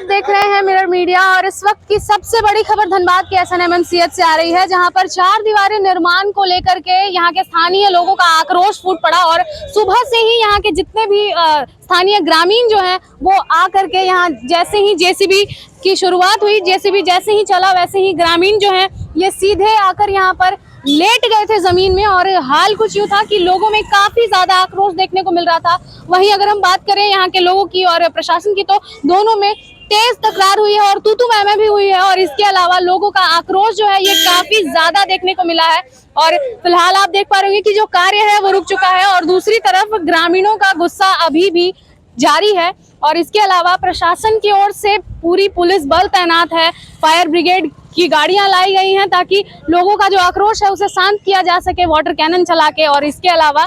देख रहे हैं मिरर मीडिया और इस वक्त की सबसे बड़ी खबर धनबाद के SNMMCH से आ रही है, जहां पर 4 दीवारी निर्माण को लेकर के यहां के स्थानीय लोगों का आक्रोश फूट पड़ा और सुबह से ही यहां के जितने भी स्थानीय ग्रामीण जो हैं वो आकर के यहां जैसे ही JCB की शुरुआत हुई, JCB जैसे ही चला वैसे ही ग्रामीण जो हैं ये सीधे आकर यहाँ पर लेट गए थे जमीन में। और हाल कुछ यूँ था कि लोगों में काफी ज्यादा आक्रोश देखने को मिल रहा था। वहीं अगर हम बात करें यहाँ के लोगों की और प्रशासन की, तो दोनों में तेज तकरार हुई है और तू मैं भी हुई है। और इसके अलावा लोगों का आक्रोश जो है ये काफी ज्यादा देखने को मिला है। और फिलहाल आप देख पा रहे होंगे कि जो कार्य है वो रुक चुका है और दूसरी तरफ ग्रामीणों का गुस्सा अभी भी जारी है। और इसके अलावा प्रशासन की ओर से पूरी पुलिस बल तैनात है, फायर ब्रिगेड की गाड़ियां लाई गई हैं ताकि लोगों का जो आक्रोश है उसे शांत किया जा सके वाटर कैनन चला के। और इसके अलावा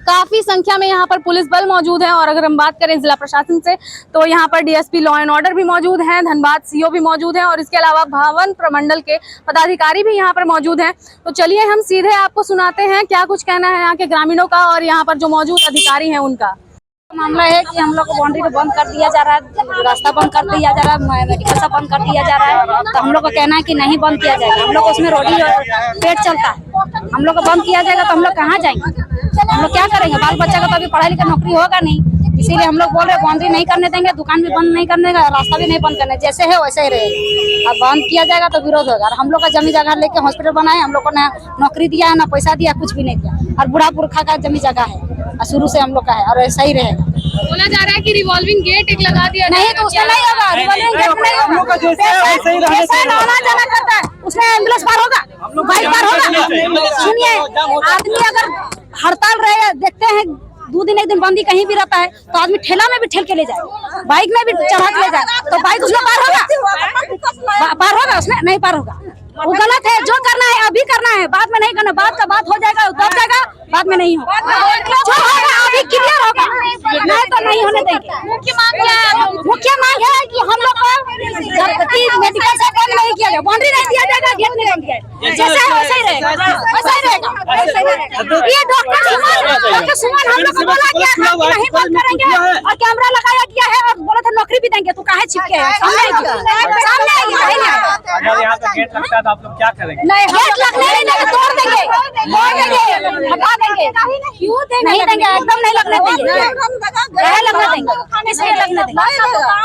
काफी संख्या में यहाँ पर पुलिस बल मौजूद है। और अगर हम बात करें जिला प्रशासन से, तो यहाँ पर DSP लॉ एंड ऑर्डर भी मौजूद हैं, धनबाद CO भी मौजूद हैं और इसके अलावा भावन प्रमंडल के पदाधिकारी भी यहाँ पर मौजूद हैं। तो चलिए हम सीधे आपको सुनाते हैं क्या कुछ कहना है यहाँ के ग्रामीणों का और यहाँ पर जो मौजूद अधिकारी हैं उनका। मामला है कि हम लोग को बाउंड्री को बंद कर दिया जा रहा है, रास्ता बंद कर दिया जा रहा है, मेडिकल सब बंद कर दिया जा रहा है। तो हम लोग को कहना है कि नहीं बंद किया जाएगा। हम लोग उसमें रोडी और पेट चलता है, हम लोग को बंद किया जाएगा तो हम लोग कहाँ जाएंगे, हम लोग क्या करेंगे। बाल बच्चा का तो अभी पढ़ाई लिखा नौकरी होगा नहीं, इसीलिए हम लोग बोल रहे हैं बाउंड्री नहीं करने देंगे, दुकान भी बंद नहीं करने देंगे, रास्ता भी नहीं बंद करने, जैसे है वैसे ही रहेगा। अब बंद किया जाएगा तो विरोध होगा। और हम लोग का जमी जगह लेके हॉस्पिटल बनाए, हम लोग को ना नौकरी दिया है ना पैसा दिया, कुछ भी नहीं दिया। और बूढ़ा पुरखा का जमी जगह है और शुरू से हम लोग का है और ऐसा ही रहेगा। बोला जा रहा है कि रिवॉल्विंग गेट एक लगा दिया, नहीं तो उसमें नहीं होगा, रिवॉल्विंग गेट नहीं होगा। पैसा आना जाना करता है, उसमें एम्बुलेंस पार होगा, बाइक पार होगा। सुनिए, आदमी अगर हड़ताल रहे, देखते हैं 2 दिन 1 दिन बंदी कहीं भी रहता है तो आदमी ठेला में भी ठेल के ले जाए, बाइक में भी चढ़ा के ले जाए, तो बाइक उसमें पार होगा, पार होगा उसमें नहीं पार होगा। वो गलत है, जो करना है अभी करना है, बाद में नहीं करना। बात का बात हो जाएगा, दब जाएगा, बाद में नहीं होगा। जो होगा अभी क्लियर होगा, नहीं तो नहीं होने देंगे। मुख्य मांग क्या है? मुख्य मांग है कि हम लोग को मेडिकल से बंद नहीं किया जाए, बाउंड्री नहीं दिया जाएगा, गेट नहीं बंद किया जाएगा, जैसे है वैसे ही रहेगा, वैसा ही रहेगा। ये डॉक्टर सुमन हम लोग को बोला गया था कि नहीं बंद करेंगे और कैमरा लगाया गया है और बोला था नौकरी भी देंगे, तो काहे छिपके है, सामने आएगी। अगर यहाँ पे गेट लगता है तो आप लोग क्या करेंगे? नहीं, गेट लगने नहीं देंगे, तोड़ देंगे, हटा देंगे, क्यों नहीं देंगे, एकदम नहीं लगने देंगे, नहीं लगने देंगे, इसलिए लगने देंगे।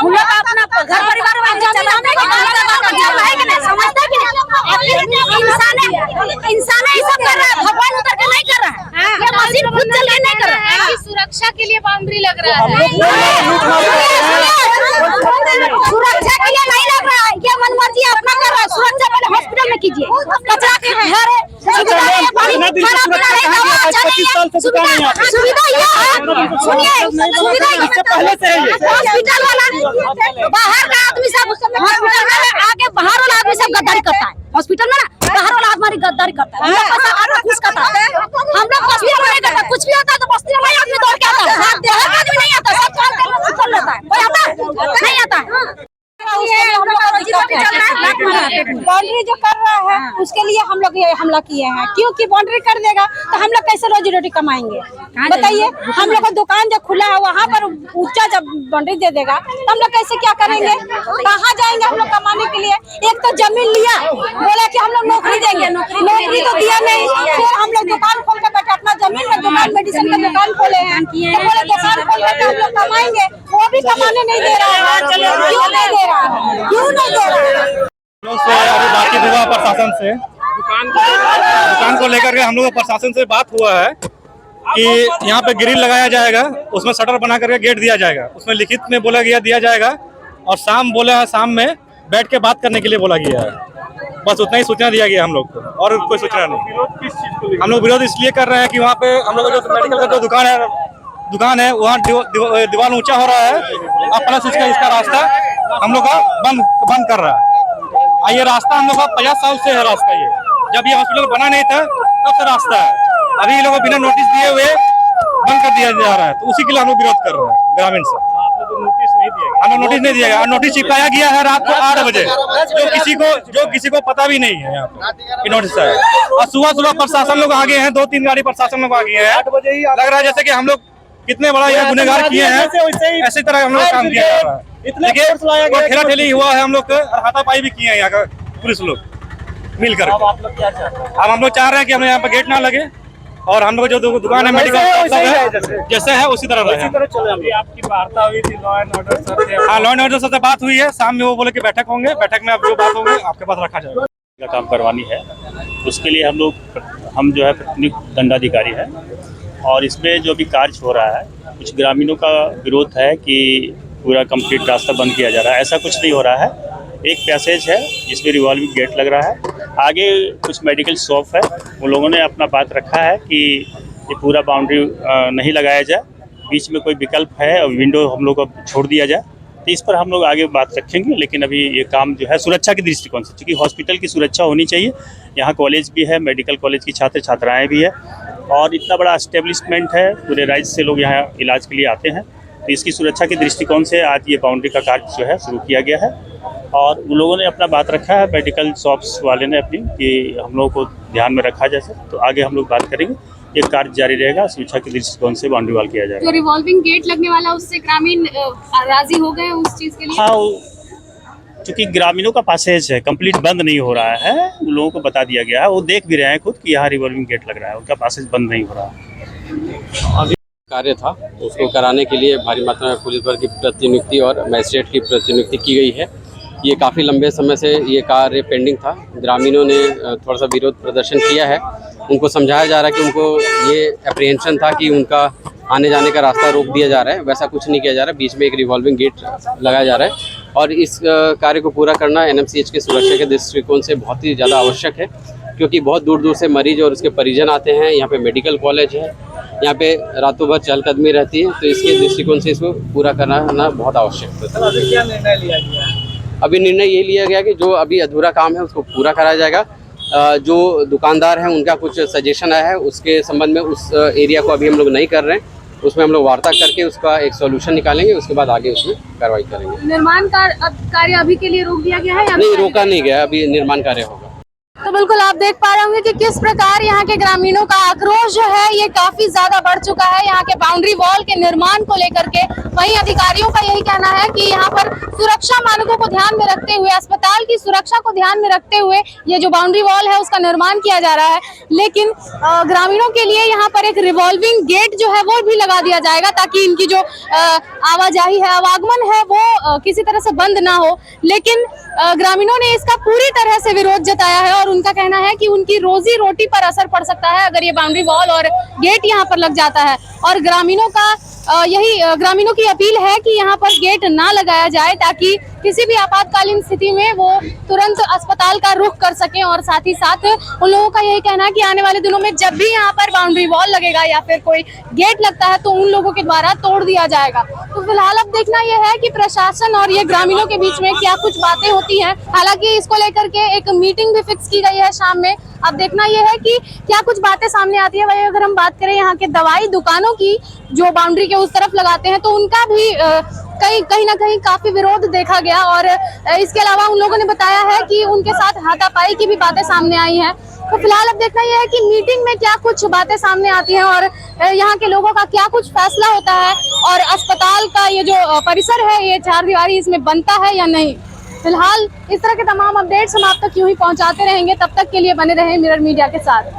हम लोग अपना घर परिवार में चलाने के लिए समझते कि इंसान ही सब कर रहा है, भगवान उतर के नहीं कर रहा है, ये मशीन खुद चल के नहीं कर रहा है। सुरक्षा के लिए बाउंड्री लग रहा है, सुरक्षा के लिए नहीं लग रहा है, ये मनमर्जी अपना कर रहा है। सुरक्षा पहले हॉस्पिटल में कीजिए, कचरा के घर है, सुविधा है, सुविधा ये है, सुनिए सुविधा पहले से है, हॉस्पिटल वाला बाहर का आदमी सब हॉस्पिटल में आके बाहर वाला आदमी सब गद्दारी करता है, हॉस्पिटल में ना बाहर वाला आदमी गद्दारी करता है, हम लोग पैसा घूस खाता है, हम लोग हॉस्पिटल में नहीं करता। कुछ भी होता है तो बस्ती वाला आदमी दौड़ के आता है, देहात आदमी नहीं आता, सब काम करने चल लेता है, कोई आता है नहीं आता है। बाउंड्री जो कर रहा है उसके लिए हम लोग ये हमला किए हैं, क्योंकि बाउंड्री कर देगा तो हम लोग कैसे रोजी रोटी कमाएंगे बताइए। हम लोग का दुकान जो खुला है वहाँ पर ऊंचा जब बाउंड्री दे देगा तो हम लोग कैसे क्या करेंगे, कहाँ जाएंगे हम लोग कमाने के लिए। एक तो जमीन लिया, बोला कि हम लोग नौकरी देंगे, नौकरी तो दिया नहीं, फिर हम लोग दुकान खोल के बैठे, अपना जमीन में दुकान मेडिसिन का दुकान खोले हैं, तो बोले दुकान खोल के हम लोग कमाएंगे, वो भी कमाने नहीं दे रहा है। क्यों नहीं दे रहा है, क्यों नहीं दे रहा है? अभी बातचीत हुआ प्रशासन से, दुकान को लेकर के हम लोग प्रशासन से बात हुआ है कि यहाँ पे ग्रिल लगाया जाएगा, उसमें शटर बना करके गेट दिया जाएगा, उसमें लिखित में बोला गया दिया जाएगा और शाम बोला है, शाम में बैठ के बात करने के लिए बोला गया है। बस उतना ही सूचना दिया गया हम लोग को, और कोई सूचना नहीं। हम लोग विरोध इसलिए कर रहे हैं कि वहाँ पे हम लोग जो मेडिकल का जो दुकान है वहाँ दीवार ऊंचा हो रहा है, अपना इसका रास्ता हम लोग का बंद कर रहा है। ये रास्ता हम लोग का 50 साल से है रास्ता, ये जब ये हॉस्पिटल बना नहीं था तब से रास्ता है, अभी ये लोग बिना नोटिस दिए हुए बंद कर दिया जा रहा है, तो उसी के लिए हम लोग विरोध कर रहे हैं ग्रामीण से। हमें नोटिस नहीं दिया गया, नोटिस चिपकाया गया है रात को 8 बजे, जो किसी को पता भी नहीं है यहाँ पे नोटिस है। और सुबह प्रशासन लोग आ गए हैं, 2-3 गाड़ी प्रशासन लोग आ गए हैं, लग रहा है जैसे कि हम लोग कितने बड़ा ये गुनहगार किए हैं, ऐसी तरह हम लोग काम किया जा रहा है। देखिए और ठेला ठेली हुआ है, हम लोग हाथापाई भी किए हैं यहाँ का पुलिस लोग मिलकर। अब आप लोग क्या चाहते हैं? अब हम लोग चाह रहे हैं कि हमें यहाँ पे गेट ना लगे और हम लोग जो दुकान है जैसे है उसी तरह रहे। अभी आपकी वार्ता हुई थी लॉ एंड ऑर्डर सर से? हाँ, लॉ एंड ऑर्डर से बात हुई है, शाम में वो बोले कि बैठक होंगे, बैठक में अब जो बात होंगे आपके पास रखा जाएगा। का काम करवानी है, उसके लिए हम जो है प्राथमिक दंडाधिकारी है और इसमें जो भी कार्य हो रहा है कुछ ग्रामीणों का विरोध है कि पूरा कंप्लीट रास्ता बंद किया जा रहा है। ऐसा कुछ नहीं हो रहा है। एक पैसेज है जिसमें रिवॉल्विंग गेट लग रहा है, आगे कुछ मेडिकल शॉप है, उन लोगों ने अपना बात रखा है कि ये पूरा बाउंड्री नहीं लगाया जाए, बीच में कोई विकल्प है और विंडो हम लोग को छोड़ दिया जाए, तो इस पर हम लोग आगे बात रखेंगे। लेकिन अभी ये काम जो है सुरक्षा के दृष्टिकोण से, क्योंकि हॉस्पिटल की सुरक्षा होनी चाहिए, यहाँ कॉलेज भी है, मेडिकल कॉलेज की छात्र छात्राएँ भी है और इतना बड़ा एस्टेब्लिशमेंट है, पूरे राज्य से लोग यहाँ इलाज के लिए आते हैं, तो इसकी सुरक्षा के दृष्टिकोण से आज ये बाउंड्री का कार्य जो है शुरू किया गया है। और उन लोगों ने अपना बात रखा है, मेडिकल शॉप्स वाले ने अपनी, कि हम लोगों को ध्यान में रखा जैसे, तो आगे हम लोग बात करेंगे। ये कार्य जारी रहेगा, सुरक्षा के दृष्टिकोण से बाउंड्री वाल किया जाएगा। जो रिवॉल्विंग गेट लगने वाला उससे ग्रामीण राजी हो गए उस चीज के लिए? हाँ, चूँकि ग्रामीणों का पैसेज है, कंप्लीट बंद नहीं हो रहा है, उन लोगों को बता दिया गया है, वो देख भी रहे हैं खुद कि यहाँ रिवॉल्विंग गेट लग रहा है, उनका पैसेज बंद नहीं हो रहा है। कार्य था उसको कराने के लिए भारी मात्रा में पुलिस बल की प्रतिनियुक्ति और मजिस्ट्रेट की प्रतिनियुक्ति की गई है। ये काफ़ी लंबे समय से ये कार्य पेंडिंग था। ग्रामीणों ने थोड़ा सा विरोध प्रदर्शन किया है, उनको समझाया जा रहा है कि उनको ये अप्रीहेंशन था कि उनका आने जाने का रास्ता रोक दिया जा रहा है, वैसा कुछ नहीं किया जा रहा है। बीच में एक रिवॉल्विंग गेट लगाया जा रहा है और इस कार्य को पूरा करना एनएमसीएच के सुरक्षा के दृष्टिकोण से बहुत ही ज़्यादा आवश्यक है, क्योंकि बहुत दूर दूर से मरीज और उसके परिजन आते हैं। यहाँ पे मेडिकल कॉलेज है, यहाँ पे रातों भर चहलकदमी रहती है, तो इसके दृष्टिकोण से इसको पूरा करना बहुत आवश्यक है। अभी क्या निर्णय लिया गया है? अभी निर्णय ये लिया गया कि जो अभी अधूरा काम है उसको पूरा कराया जाएगा। जो दुकानदार हैं उनका कुछ सजेशन आया है, उसके संबंध में उस एरिया को अभी हम लोग नहीं कर रहे हैं, उसमें हम लोग वार्ता करके उसका एक सॉल्यूशन निकालेंगे, उसके बाद आगे उसमें कार्रवाई करेंगे। निर्माण कार्य अभी के लिए रोक दिया गया है या नहीं, रोका नहीं गया, अभी निर्माण कार्य होगा। तो बिल्कुल आप देख पा रहे होंगे कि किस प्रकार यहाँ के ग्रामीणों का आक्रोश जो है ये काफी ज्यादा बढ़ चुका है यहाँ के बाउंड्री वॉल के निर्माण को लेकर के। वहीं अधिकारियों का यही कहना है कि यहाँ पर सुरक्षा मानकों को ध्यान में रखते हुए, अस्पताल की सुरक्षा को ध्यान में रखते हुए ये जो बाउंड्री वॉल है उसका निर्माण किया जा रहा है। लेकिन ग्रामीणों के लिए यहाँ पर एक रिवॉल्विंग गेट जो है वो भी लगा दिया जाएगा, ताकि इनकी जो आवाजाही है, आवागमन है, वो किसी तरह से बंद ना हो। लेकिन ग्रामीणों ने इसका पूरी तरह से विरोध जताया है और उनका कहना है कि उनकी रोजी रोटी पर असर पड़ सकता है अगर ये बाउंड्री वॉल और गेट यहाँ पर लग जाता है। और ग्रामीणों का ग्रामीणों की अपील है कि यहाँ पर गेट ना लगाया जाए, ताकि किसी भी आपातकालीन स्थिति में वो तुरंत अस्पताल का रुख कर सकें। और साथ ही साथ उन लोगों का यही कहना है कि आने वाले दिनों में जब भी यहाँ पर बाउंड्री वॉल लगेगा या फिर कोई गेट लगता है तो उन लोगों के द्वारा तोड़ दिया जाएगा। तो फिलहाल अब देखना यह है कि प्रशासन और ये ग्रामीणों के बीच में क्या कुछ बातें होती हैं। हालांकि इसको लेकर के एक मीटिंग भी फिक्स की गई है शाम में। अब देखना यह है कि क्या कुछ बातें सामने आती है। वही अगर हम बात करें यहाँ के दवाई दुकानों की जो बाउंड्री के उस तरफ लगाते हैं, तो उनका भी कहीं ना कहीं काफी विरोध देखा गया। और इसके अलावा उन लोगों ने बताया है कि उनके साथ हाथापाई की भी बातें सामने आई हैं। तो फिलहाल अब देखना यह है कि मीटिंग में क्या कुछ बातें सामने आती हैं और यहाँ के लोगों का क्या कुछ फैसला होता है, और अस्पताल का ये जो परिसर है, ये चारदीवारी इसमें बनता है या नहीं। फिलहाल इस तरह के तमाम अपडेट्स हम आप तक यूं ही पहुंचाते रहेंगे। तब तक के लिए बने रहें मिरर मीडिया के साथ।